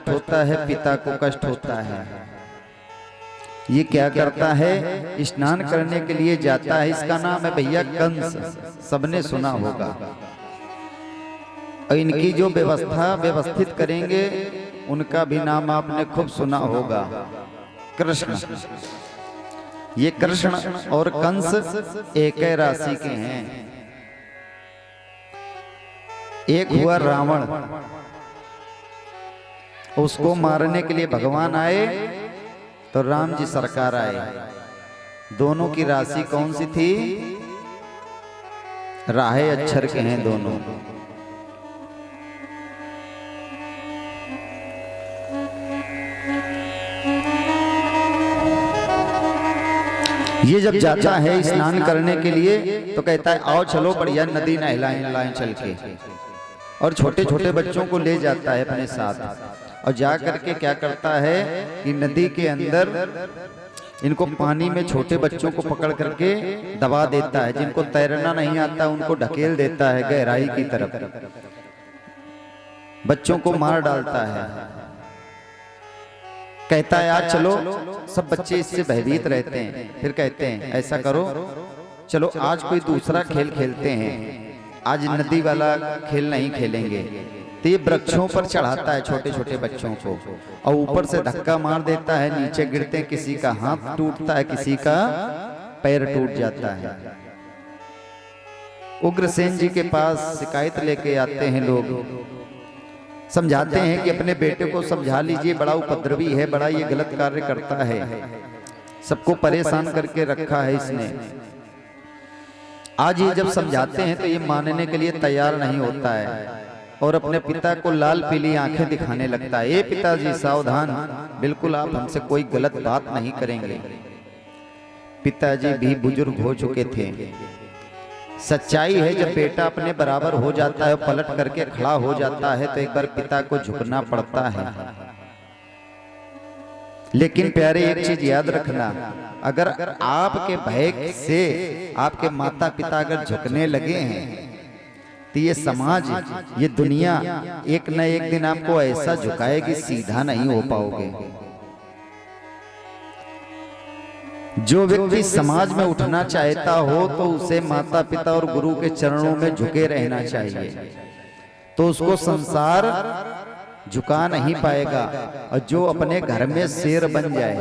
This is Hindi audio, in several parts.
होता है, पिता को कष्ट होता है। ये क्या करता है, स्नान करने के लिए जाता है। इसका नाम है भैया कंस, सबने सुना होगा। और इनकी जो व्यवस्था व्यवस्थित करेंगे उनका भी नाम आपने खूब सुना होगा, कृष्ण। ये कृष्ण और कंस एक ही राशि के हैं। एक हुआ रावण, उसको मारने के लिए भगवान आए तो राम जी सरकार आए। दोनों की राशि कौन सी थी, राहे अक्षर के हैं दोनों। ये जब जाता है स्नान करने के लिए तो कहता है आओ चलो बढ़िया नदी नहलाएं चल के, और छोटे छोटे बच्चों को ले जाता है अपने साथ। और जा करके क्या करता है कि नदी के अंदर इनको पानी में छोटे बच्चों को पकड़ करके दबा देता है। जिनको तैरना नहीं आता उनको ढकेल देता है गहराई की तरफ, बच्चों को मार डालता है। कहता है आज चलो, सब बच्चे इससे भयभीत रहते हैं। फिर कहते हैं ऐसा करो, चलो आज कोई दूसरा खेल खेलते हैं, आज नदी वाला खेल नहीं खेलेंगे। तो ये वृक्षों पर चढ़ाता है छोटे छोटे बच्चों को और ऊपर से धक्का मार देता है, नीचे गिरते हैं, किसी का हाथ टूटता है, किसी का पैर टूट जाता है। उग्रसेन जी के पास शिकायत लेके आते हैं लोग, समझाते हैं कि अपने बेटे को समझा लीजिए, बड़ा उपद्रवी है, बड़ा ये गलत कार्य करता है, सबको परेशान करके रखा है इसने। आज ये जब समझाते हैं तो ये मानने के लिए तैयार नहीं होता है और अपने पिता को लाल पीली आंखें दिखाने लगता है। ए पिताजी सावधान, बिल्कुल आप हमसे कोई गलत बात नहीं करेंगे। पिताजी भी बुजुर्ग हो चुके थे। सच्चाई है जब बेटा अपने बराबर हो जाता है, पलट करके खड़ा हो जाता है तो एक बार पिता को झुकना पड़ता है। लेकिन प्यारे एक चीज याद रखना, अगर आपके भय से आपके माता पिता अगर झुकने लगे हैं तो ये समाज, ये दुनिया एक न एक दिन आपको ऐसा झुकाएगी, सीधा नहीं हो पाओगे। जो व्यक्ति समाज में उठना चाहता हो तो उसे माता पिता और गुरु के चरणों में झुके रहना चाहिए, तो उसको संसार झुका नहीं पाएगा। और जो अपने घर में शेर बन जाए,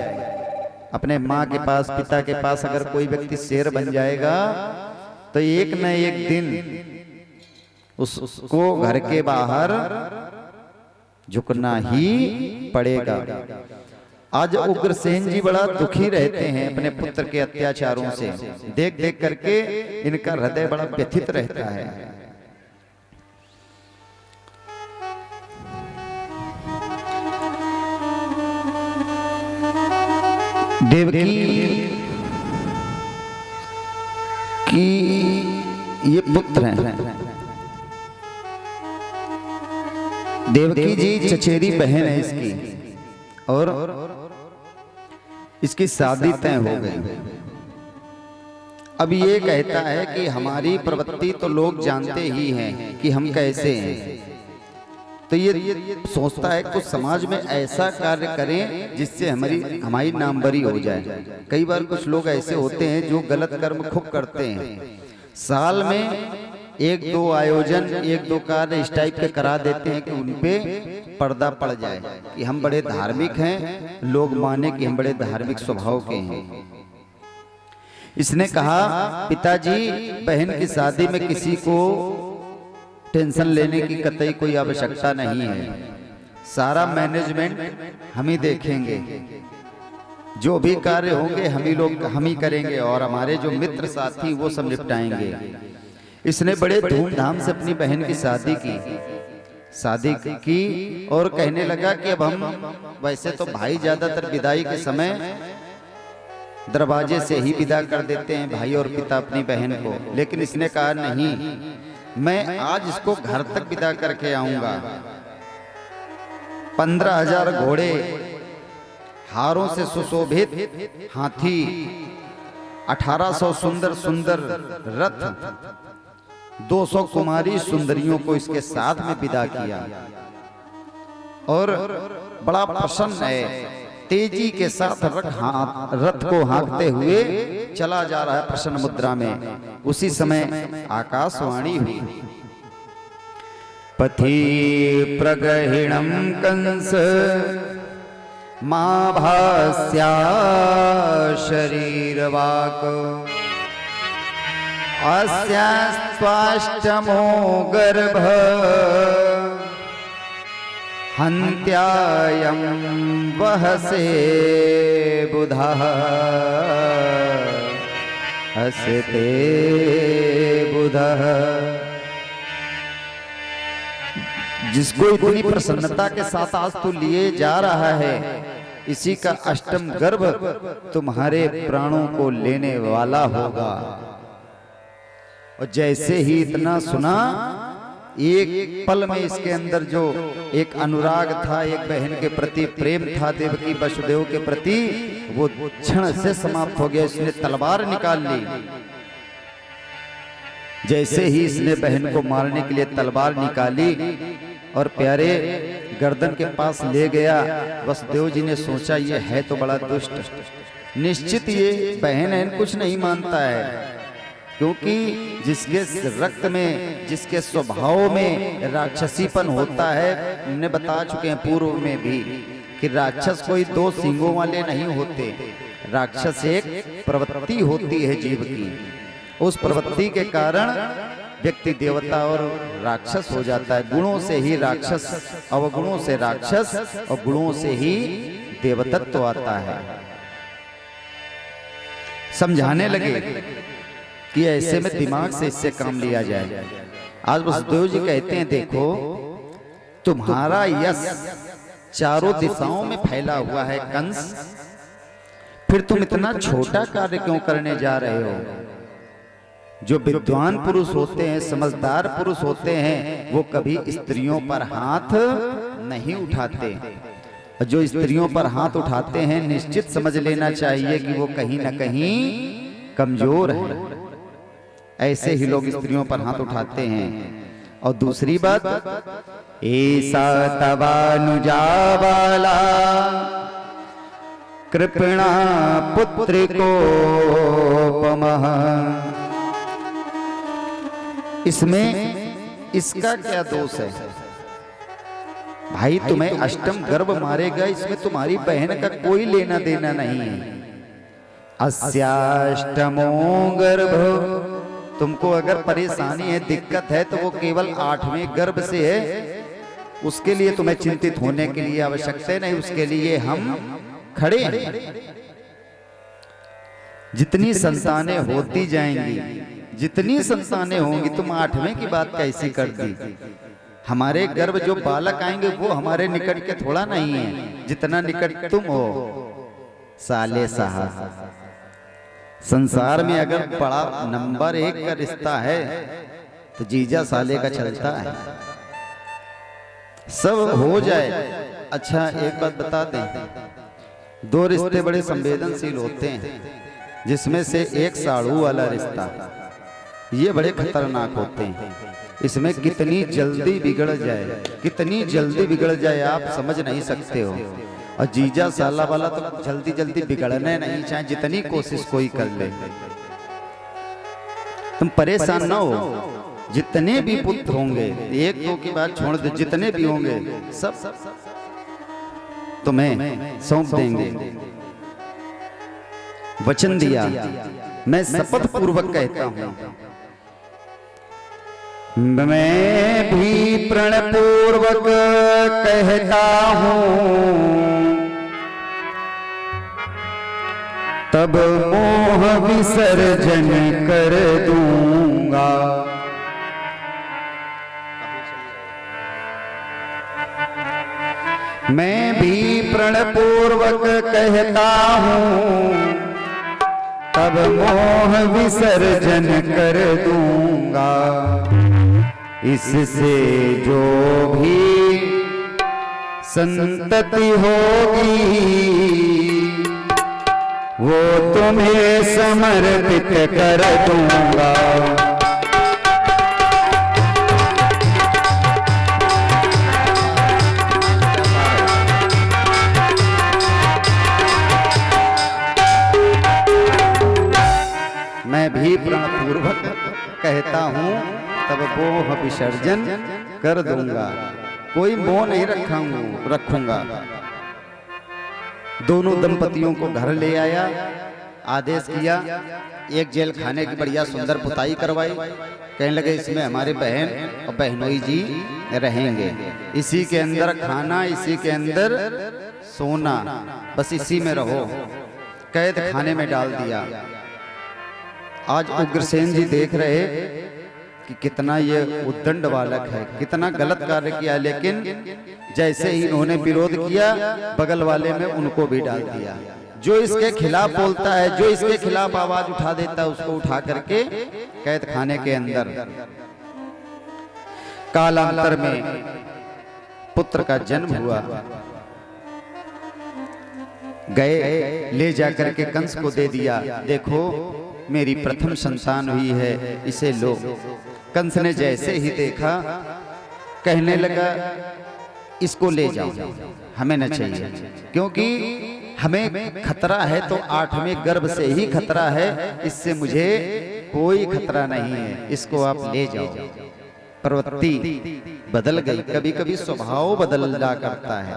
अपने माँ के पास पिता के पास अगर कोई व्यक्ति शेर बन जाएगा तो एक न एक दिन उसको घर के बाहर झुकना ही पड़ेगा। आज उग्रसेन जी बड़ा दुखी रहते हैं अपने पुत्र के अत्याचारों से, देख देख करके इनका हृदय बड़ा व्यथित रहता है। देवकी की ये पुत्र हैं, देवकी जी चचेरी बहन है इसकी, और इसकी शादी तय हो गई। अब ये कहता है कि हमारी प्रवृत्ति तो लोग जानते ही हैं कि हम कैसे हैं, तो ये सोचता है कुछ समाज में ऐसा कार्य करें जिससे हमारी नामवरी हो जाए। कई बार कुछ लोग ऐसे होते हैं जो गलत कर्म खूब करते हैं, साल में एक दो आयोजन, एक दो कार्य इस टाइप के करा देते हैं कि उनपे पर्दा पड़ जाए कि हम बड़े धार्मिक हैं, लोग माने कि हम बड़े धार्मिक स्वभाव के हैं। इसने कहा पिताजी बहन की शादी में किसी को टेंशन लेने की कतई कोई आवश्यकता नहीं है, सारा मैनेजमेंट हम ही देखेंगे, जो भी कार्य होंगे हम ही करेंगे और हमारे जो मित्र साथी वो सब निपटाएंगे। इसने बड़े धूमधाम से अपनी बहन की शादी की और कहने लगा कि अब हम वैसे तो भाई ज्यादातर विदाई के समय दरवाजे से ही विदा कर देते हैं भाई और पिता अपनी बहन को, लेकिन इसने कहा नहीं, मैं आज इसको घर तक विदा करके आऊंगा। 15,000 घोड़े, हारों से सुशोभित हाथी, 1800 सुंदर सुंदर रथ, 200 कुमारी सुंदरियों को इसके साथ में विदा किया। और बड़ा प्रसन्न है, तेजी के साथ रथ को हाँकते हुए चला जा रहा है प्रसन्न मुद्रा में। उसी समय आकाशवाणी हुई, पथि प्रगहिणं कंस मां भास्या शरीरवाक अस्यास्त्वाष्टमो गर्भ हन्त्यायं वहसे बुधः हसते बुधः। जिसको इतनी प्रसन्नता के साथ आज तू लिए जा रहा है, इसी का अष्टम गर्भ तुम्हारे प्राणों को लेने वाला होगा। और जैसे ही इतना सुना, एक पल में इसके अंदर जो एक अनुराग था, एक बहन के प्रति प्रेम था देवकी वसुदेव के प्रति, वो क्षण से समाप्त हो गया। इसने तलवार निकाल ली। जैसे ही इसने बहन को मारने के लिए तलवार निकाली और प्यारे गर्दन के पास ले गया, वसुदेव जी ने सोचा ये है तो बड़ा दुष्ट, निश्चित ये बहन है, कुछ नहीं मानता है। क्योंकि जिसके रक्त में, जिसके स्वभाव में राक्षसीपन होता है, हमने बता चुके हैं पूर्व में भी कि राक्षस कोई दो सींगों वाले नहीं होते। राक्षस एक प्रवृत्ति होती है जीव की, उस प्रवृत्ति के कारण व्यक्ति देवता और राक्षस हो जाता है। गुणों से ही राक्षस, अवगुणों से राक्षस, और गुणों से ही देवतत्व आता है। समझाने लगे कि ऐसे में दिमाग से इससे काम लिया जाए। आज वसुदेव जी कहते हैं, देखो तुम्हारा यश चारों दिशाओं में फैला हुआ है कंस, फिर तुम इतना छोटा कार्य क्यों करने जा रहे हो? जो विद्वान पुरुष होते हैं, समझदार पुरुष होते हैं, वो कभी स्त्रियों पर हाथ नहीं उठाते। जो स्त्रियों पर हाथ उठाते हैं, निश्चित समझ लेना चाहिए कि वो कहीं ना कहीं कमजोर है। ऐसे ही लोग स्त्रियों पर हाथ उठाते हैं। और दूसरी बात, ऐसा तवानुजा वाला कृपणा पुत्र को पमः। इसमें इसका क्या दोष है भाई? तुम्हें अष्टम गर्भ मारेगा, इसमें तुम्हारी बहन का कोई लेना देना नहीं है। अस्याष्टमो गर्भ, तुमको अगर परेशानी है, दिक्कत है, तो वो केवल 8वें गर्भ से है। उसके लिए तुम्हें चिंतित होने के लिए आवश्यकता नहीं, उसके लिए हम खड़े हैं। जितनी संतानें होती जाएंगी, जितनी संतानें होंगी, तुम 8वें की बात कैसी कर दी? हमारे गर्भ जो बालक आएंगे वो हमारे निकट के थोड़ा नहीं है, जितना निकट तुम हो। साले साहब, संसार में अगर बड़ा नंबर 1 का रिश्ता है तो जीजा साले का चलता है। सब हो जाए। अच्छा एक बात बता दें, 2 रिश्ते बड़े संवेदनशील होते हैं, जिसमें से एक साड़ू वाला रिश्ता, ये बड़े खतरनाक होते हैं। इसमें कितनी जल्दी बिगड़ जाए, कितनी जल्दी बिगड़ जाए आप समझ नहीं सकते हो। और जीजा साला वाला तो जल्दी जल्दी बिगड़ने नहीं चाहे, जितनी कोशिश कोई कर ले। तुम परेशान ना हो, जितने भी पुत्र होंगे, 1-2 की बात छोड़ दे, जितने भी होंगे सब तुम्हें सौंप देंगे। वचन दिया, मैं शपथ पूर्वक कहता हूं, मैं भी प्रण पूर्वक कहता हूं, तब मोह विसर्जन कर दूंगा। मैं भी प्रण पूर्वक कहता हूं, तब मोह विसर्जन कर दूंगा। इससे जो भी संतति होगी, वो तुम्हें समर्पित कर दूंगा। ही प्रणपूर्वक कहता हूँ तब मोह विसर्जन कर दूंगा। कोई मोह नहीं रखूंगा। दोनों दंपतियों को घर ले आया, आदेश किया, एक जेल खाने की बढ़िया सुंदर पुताई करवाई। कहने लगे इसमें हमारे बहन और बहनोई जी रहेंगे, इसी के अंदर खाना, इसी के अंदर सोना, बस इसी में रहो। कैद खाने में डाल दिया। आज उग्रसेन जी देख रहे कि कितना ये उद्दंड बालक है, कितना गलत कार्य किया, लेकिन जैसे ही इन्होंने विरोध किया बगल वाले में उनको भी डाल दिया। जो इसके खिलाफ बोलता है, जो इसके खिलाफ आवाज उठा देता है, उसको उठा करके कैद खाने के अंदर। कालांतर में पुत्र का जन्म हुआ। गए ले जाकर के कंस को दे दिया, देखो मेरी प्रथम संतान हुई है, इसे लो। कंस ने जैसे ही देखा कहने लगा इसको ले जाओ, हमें न चाहिए, क्योंकि हमें खतरा है तो 8वें गर्भ से ही खतरा है, इससे मुझे कोई खतरा नहीं है, इसको आप ले जाओ। प्रवृत्ति बदल गई, कभी कभी स्वभाव बदल जा करता है।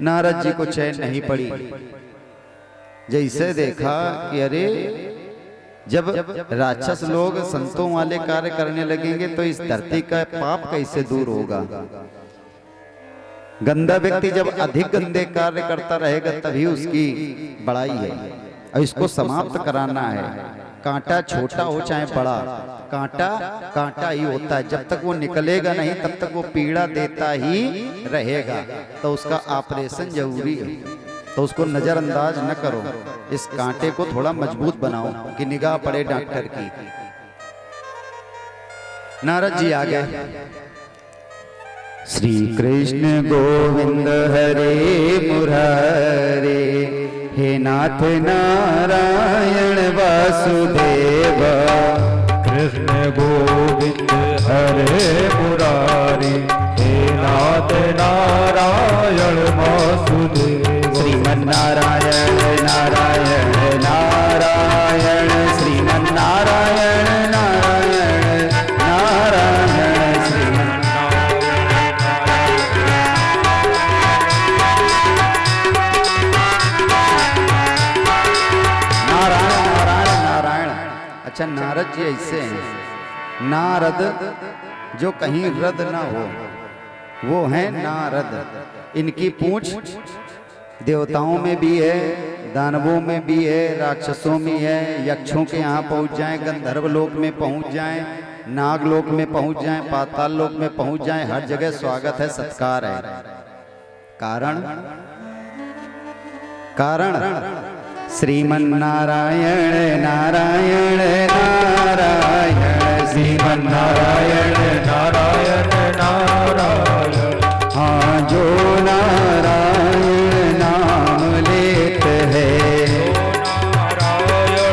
नारद जी को चैन नहीं पड़ी। जैसे देखा कि अरे जब राक्षस लोग संतों वाले कार्य करने लगेंगे तो इस धरती का पाप कैसे दूर होगा। गंदा व्यक्ति जब अधिक गंदे कार्य करता रहेगा तभी उसकी बड़ाई है, और इसको समाप्त कराना है। कांटा छोटा हो चाहे बड़ा, कांटा कांटा ही होता है, जब तक वो निकलेगा नहीं तब तक वो पीड़ा देता ही रहेगा। तो उसका ऑपरेशन जरूरी है, तो उसको नजरअंदाज न करो, इस कांटे को थोड़ा मजबूत बनाओ कि निगाह पड़े डॉक्टर की। नारद जी आ गए। श्री कृष्ण गोविंद हरे मुरारे, हे नाथ नारायण वासुदेव। कृष्ण गोविंद हरे मुरारी, हे नाथ नारायण वासुदेव। श्रीमन्नारायण नारायण नारायण, श्रीमन्नारायण नारायण नारायण, श्रीमन्नारायण। नारायण नारायण नारायण। अच्छा, नारद जी ऐसे हैं, नारद जो कहीं रद ना हो, वो है नारद। इनकी पूंछ देवताओं में भी है, दानवों में भी है, राक्षसों में है, यक्षों के यहाँ पहुंच जाएं, गंधर्व लोक में पहुंच जाएं, नाग लोक में पहुंच जाएं, पाताल लोक में पहुंच जाएं, हर जगह स्वागत है, सत्कार है। कारण कारण श्रीमन्नारायण नारायण नारायण, श्रीमन्नारायण नारायण